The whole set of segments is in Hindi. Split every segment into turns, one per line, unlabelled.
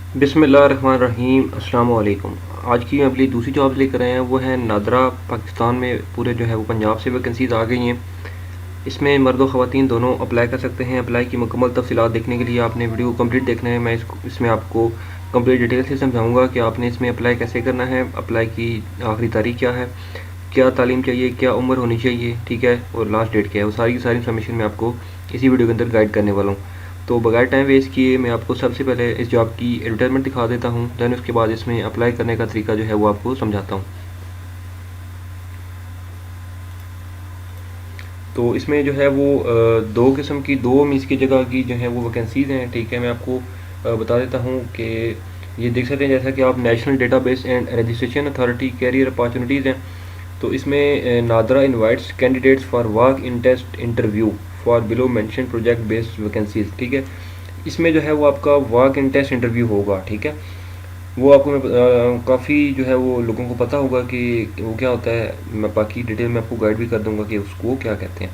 बिस्मिल्लाहिर्रहमानिर्रहीम अस्सलाम वालेकुम। आज की अपनी दूसरी जॉब लेकर आए हैं, वो है नादरा पाकिस्तान में। पूरे जो है वो पंजाब से वैकेंसीज़ आ गई हैं। इसमें मर्द और ख़वातीन दोनों अप्लाई कर सकते हैं। अप्लाई की मुकम्मल तफसीलात देखने के लिए आपने वीडियो को कंप्लीट देखना है। मैं इसमें आपको कंप्लीट डिटेल से समझाऊंगा कि आपने इसमें अप्लाई कैसे करना है, अप्लाई की आखिरी तारीख क्या है, क्या तालीम चाहिए, क्या उम्र होनी चाहिए, ठीक है, और लास्ट डेट क्या है। वो सारी की सारी इन्फॉर्मेशन मैं आपको इसी वीडियो के अंदर गाइड करने वाला हूँ। तो बगैर टाइम वेस्ट किए मैं आपको सबसे पहले इस जॉब की एडवर्टाइजमेंट दिखा देता हूँ, दैन उसके बाद इसमें अप्लाई करने का तरीका जो है वो आपको समझाता हूँ। तो इसमें जो है वो दो किस्म की, दो मीस की जगह की जो है वो वैकेंसीज़ हैं, ठीक है। मैं आपको बता देता हूँ कि ये देख सकते हैं जैसा कि आप national database and registration authority career opportunities हैं। तो इसमें NADRA invites candidates for work in test interview for below mention project based vacancies, ठीक है। इसमें जो है वो आपका वर्क इन टेस्ट इंटरव्यू होगा, ठीक है। वो आपको मैं काफ़ी जो है वो लोगों को पता होगा कि वो क्या होता है। मैं बाकी डिटेल में आपको गाइड भी कर दूंगा कि उसको क्या कहते हैं,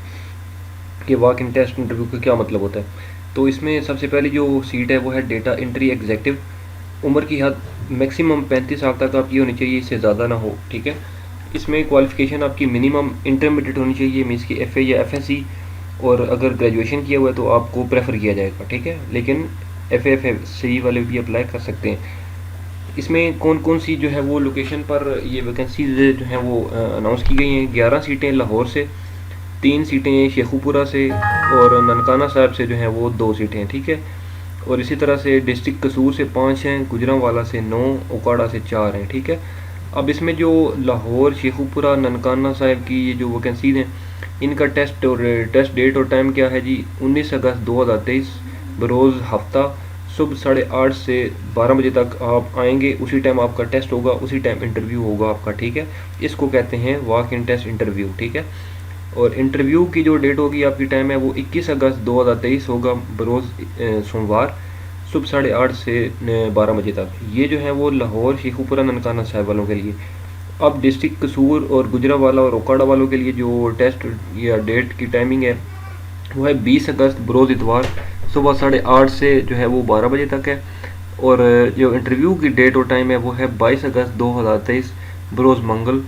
कि वर्क इन टेस्ट इंटरव्यू का क्या मतलब होता है। तो इसमें सबसे पहली जो सीट है वो है डेटा एंट्री एग्जेक्टिव। उम्र की हद मैक्सिमम 35 साल तक आपकी होनी चाहिए, इससे ज़्यादा ना हो, ठीक है। इसमें क्वालिफ़िकेशन आपकी मिनिमम इंटरमीडिएट होनी चाहिए, मीन्स की एफ़ए या एफएससी। और अगर ग्रेजुएशन किया हुआ है तो आपको प्रेफर किया जाएगा, ठीक है। लेकिन एफ़ए एफएससी वाले भी अप्लाई कर सकते हैं। इसमें कौन कौन सी जो है वो लोकेशन पर ये वैकेंसीज जो हैं वो अनाउंस की गई हैं। 11 सीटें लाहौर से, 3 सीटें शेखुपुरा से, और ननकाना साहब से जो है वो 2 सीटें हैं, ठीक है। और इसी तरह से डिस्ट्रिक्ट कसूर से 5 हैं, गुजरांवाला से 9, ओकाड़ा से 4 हैं, ठीक है। अब इसमें जो लाहौर, शेखुपुरा, ननकाना साहब की ये जो वैकेंसीज हैं, इनका टेस्ट डेट और टाइम क्या है जी, 19 अगस्त 2023 बरोज़ हफ्ता सुबह 8:30 से 12 बजे तक आप आएंगे। उसी टाइम आपका टेस्ट होगा, उसी टाइम इंटरव्यू होगा आपका, ठीक है। इसको कहते हैं वॉक इन टेस्ट इंटरव्यू, ठीक है। और इंटरव्यू की जो डेट होगी आपकी टाइम है वो 21 अगस्त 2023 होगा बरोज़ सोमवार सुबह 8:30 से 12 बजे तक। ये जो है वो लाहौर, शेखुपुरा, ननकाना साहब वालों के लिए। अब डिस्ट्रिक्ट कसूर और गुजरांवाला और ओकाड़ा वालों के लिए जो टेस्ट या डेट की टाइमिंग है वो है 20 अगस्त बरोज़ इतवार सुबह 8:30 से जो है वो 12 बजे तक है। और जो इंटरव्यू की डेट और टाइम है वो है 22 अगस्त 2023 बरोज़ मंगल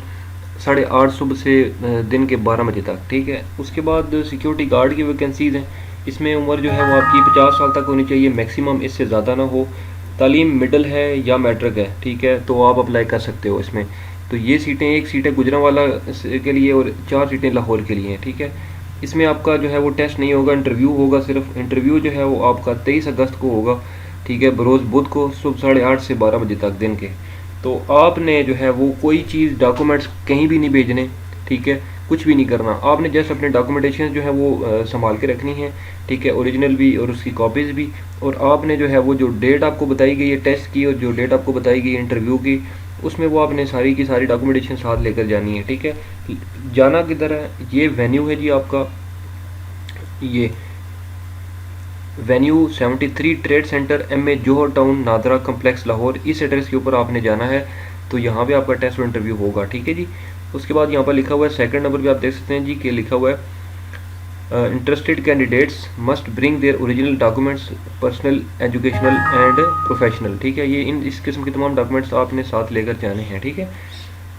8:30 सुबह से दिन के 12 बजे तक, ठीक है। उसके बाद सिक्योरिटी गार्ड की वैकेंसीज़ हैं। इसमें उम्र जो है वो आपकी 50 साल तक होनी चाहिए मैक्सिमम, इससे ज़्यादा ना हो। तालीम मिडल है या मैट्रिक है, ठीक है, तो आप अप्लाई कर सकते हो इसमें। तो ये सीटें, एक सीट है गुजरांवाला के लिए और 4 सीटें लाहौर के लिए हैं, ठीक है। इसमें आपका जो है वो टेस्ट नहीं होगा, इंटरव्यू होगा सिर्फ। इंटरव्यू जो है वो आपका 23 अगस्त को होगा, ठीक है, बरोज़ बुध को सुबह 8:30 से 12 बजे तक दिन के। तो आपने जो है वो कोई चीज़ डॉक्यूमेंट्स कहीं भी नहीं भेजने, ठीक है, कुछ भी नहीं करना। आपने जस्ट अपने डॉक्यूमेंटेशन जो है वो संभाल के रखनी है, ठीक है, ओरिजिनल भी और उसकी कॉपीज़ भी। और आपने जो है वो जो डेट आपको बताई गई है टेस्ट की और जो डेट आपको बताई गई है इंटरव्यू की, उसमें वो आपने सारी की सारी डॉक्यूमेंटेशन साथ लेकर जानी है, ठीक है। जाना किधर है, ये वेन्यू है जी आपका, ये venue 73 trade center M A Johar town NADRA complex Lahore, इस एड्रेस के ऊपर आपने जाना है। तो यहाँ पे आपका टेस्ट और इंटरव्यू होगा, ठीक है जी। उसके बाद यहाँ पर लिखा हुआ है सेकंड नंबर पे आप देख सकते हैं जी कि लिखा हुआ है interested candidates must bring their original documents personal educational and professional, ठीक है। ये इस किस्म के तमाम डॉक्यूमेंट्स आपने साथ लेकर जाने हैं, ठीक है।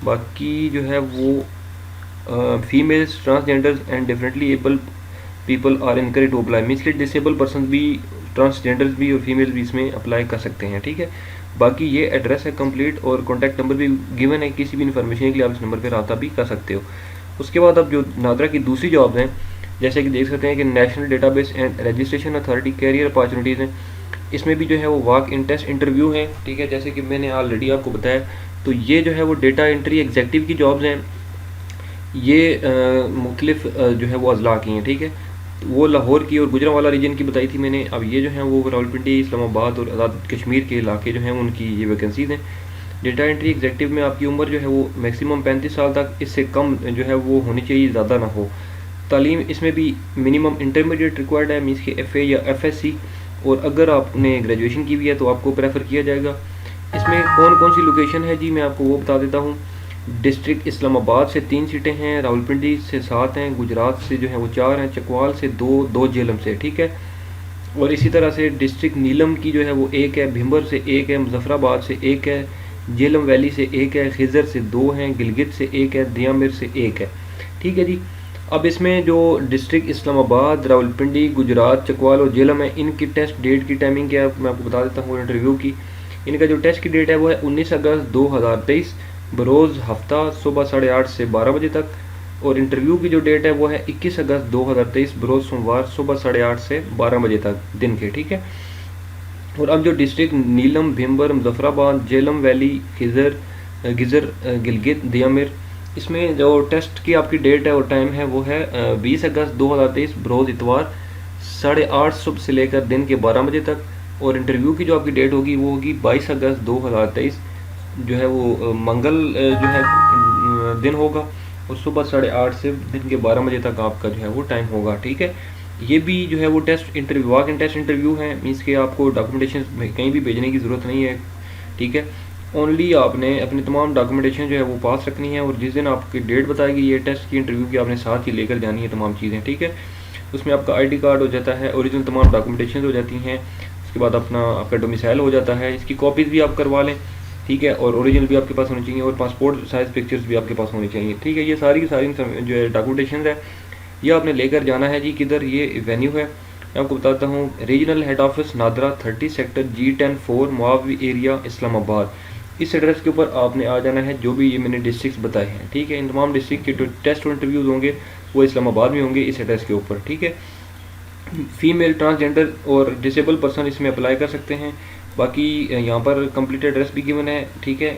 बाकी जो है वो females, transgenders and differently able people are encourage to apply, means के डिसेबल पर्सन भी, ट्रांसजेंडर्स भी और फीमेल भी इसमें अप्लाई कर सकते हैं, ठीक है। बाकी ये एड्रेस है कंप्लीट और कॉन्टैक्ट नंबर भी गिवन है, किसी भी इन्फॉर्मेशन के लिए आप इस नंबर पर रब्ता भी कर सकते हो। उसके बाद अब जो नादरा की दूसरी जॉब हैं, जैसे कि देख सकते हैं कि national database and registration authority career opportunities हैं। इसमें भी जो है वो वॉक इन टेस्ट इंटरव्यू है, ठीक है, जैसे कि मैंने ऑलरेडी आपको बताया। तो ये जो है वो डेटा एंट्री एग्जेक्टिव की जॉब्स हैं। ये मुख्तलिफ जो है वो अजला की हैं, ठीक है। तो वो लाहौर की और गुजरांवाला रीजन की बताई थी मैंने। अब ये जो है वो रावलपिंडी, इस्लामाबाद और आज़ाद कश्मीर के इलाके जो हैं उनकी ये वैकेंसीज़ हैं। डेटा एंट्री एग्जेक्टिव में आपकी उम्र जो है वो मैक्सिमम 35 साल तक, इससे कम जो है वो होनी चाहिए, ज़्यादा ना हो। तालीम इसमें भी मिनिमम इंटरमीडिएट रिक्वायर्ड है, मीन्स के एफ़ए या एफएससी। और अगर आपने ग्रेजुएशन की भी है तो आपको प्रेफर किया जाएगा। इसमें कौन कौन सी लोकेशन है जी, मैं आपको वो बता देता हूँ। डिस्ट्रिक्ट इस्लामाबाद से 3 सीटें हैं, रावलपिंडी से 7 हैं, गुजरात से जो है वो 4 हैं, चकवाल से 2, 2 झेलम से, ठीक है। और इसी तरह से डिस्ट्रिक्ट नीलम की जो है वो एक है, भिंबर से एक है, मुजफ्फराबाद से एक है, जेलम वैली से एक है, खिज़र से दो हैं, गिलगित से एक है, दियामिर से एक है। ठीक है जी। अब इसमें जो डिस्ट्रिक्ट इस्लामाबाद, रावलपिंडी, गुजरात, चकवाल और जेलम है, इनकी टेस्ट डेट की टाइमिंग क्या है मैं आपको बता देता हूँ इंटरव्यू की। इनका जो टेस्ट की डेट है वो है 19 अगस्त 2023 बरोज़ हफ्ता सुबह 8:30 से 12 बजे तक। और इंटरव्यू की जो डेट है वो है 21 अगस्त 2023 बरोज़ सोमवार सुबह 8:30 से 12 बजे तक दिन के। ठीक है। और अब जो डिस्ट्रिक्ट नीलम, भिंबर, मुजफ्फराबाद, जेलम वैली, गिज़र, गिलगित, दियामिर, इसमें जो टेस्ट की आपकी डेट है और टाइम है वो है 20 अगस्त 2023 बरोज़ इतवार 8:30 सुबह से लेकर दिन के 12 बजे तक। और इंटरव्यू की जो आपकी डेट होगी वो होगी 22 अगस्त 2023 जो है वो मंगल जो है दिन होगा, और सुबह 8:30 से दिन के 12 बजे तक आपका जो है वो टाइम होगा। ठीक है। ये भी जो है वो test interview walk in test interview है, मीन्स के आपको डॉक्यूमेंटेशन कहीं भी भेजने की ज़रूरत नहीं है। ठीक है। ओनली आपने अपनी तमाम डॉक्यूमेंटेशन जो है वो पास रखनी है, और जिस दिन आपकी डेट बताएगी ये टेस्ट की इंटरव्यू की, आपने साथ ही लेकर जानी है तमाम चीज़ें। ठीक है। उसमें आपका आईडी कार्ड हो जाता है, ओरिजिनल तमाम डॉक्यूमेंटेशन हो जाती हैं, उसके बाद आपका डोमिसाइल हो जाता है, इसकी कॉपीज़ भी आप करवा लें। ठीक है। और ओरिजिनल भी आपके पास होनी चाहिए, और पासपोर्ट साइज़ पिक्चर्स भी आपके पास होनी चाहिए। ठीक है। ये सारी की सारी जो है डॉक्यूमेंटेशन है ये आपने लेकर जाना है जी। किधर ये वेन्यू है मैं आपको बताता हूँ, regional head office NADRA 30 sector G10 4 मुआवी एरिया इस्लामाबाद। इस एड्रेस के ऊपर आपने आ जाना है, जो भी ये मैंने डिस्ट्रिक्ट बताए हैं। ठीक है। इन तमाम डिस्ट्रिक्ट के जो टेस्ट और इंटरव्यूज़ होंगे वो इस्लामाबाद में होंगे इस एड्रेस के ऊपर। ठीक है। फीमेल, ट्रांसजेंडर और डिसेबल पर्सन इसमें अप्लाई कर सकते हैं। बाकी यहाँ पर कंप्लीट एड्रेस भी गिवन है। ठीक है।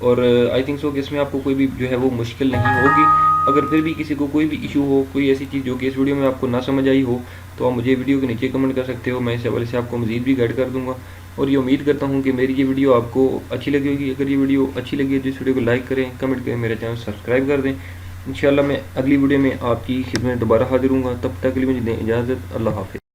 और आई थिंक सो कि इसमें आपको कोई भी जो है वो मुश्किल नहीं होगी। अगर फिर भी किसी को कोई भी इशू हो, कोई ऐसी चीज़ जो कि इस वीडियो में आपको ना समझ आई हो, तो आप मुझे वीडियो के नीचे कमेंट कर सकते हो, मैं इस हवाले से आपको मज़ीद भी गाइड कर दूंगा। और ये उम्मीद करता हूँ कि मेरी ये वीडियो आपको अच्छी लगी होगी। अगर ये वीडियो अच्छी लगी है तो इस वीडियो को लाइक करें, कमेंट करें, मेरे चैनल सब्सक्राइब कर दें। इंशाल्लाह मैं अगली वीडियो में आपकी खिदमत में दोबारा हाजिर हूँगा। तब तक के लिए मुझे दें इजाज़त। अल्लाह हाफ़िज़।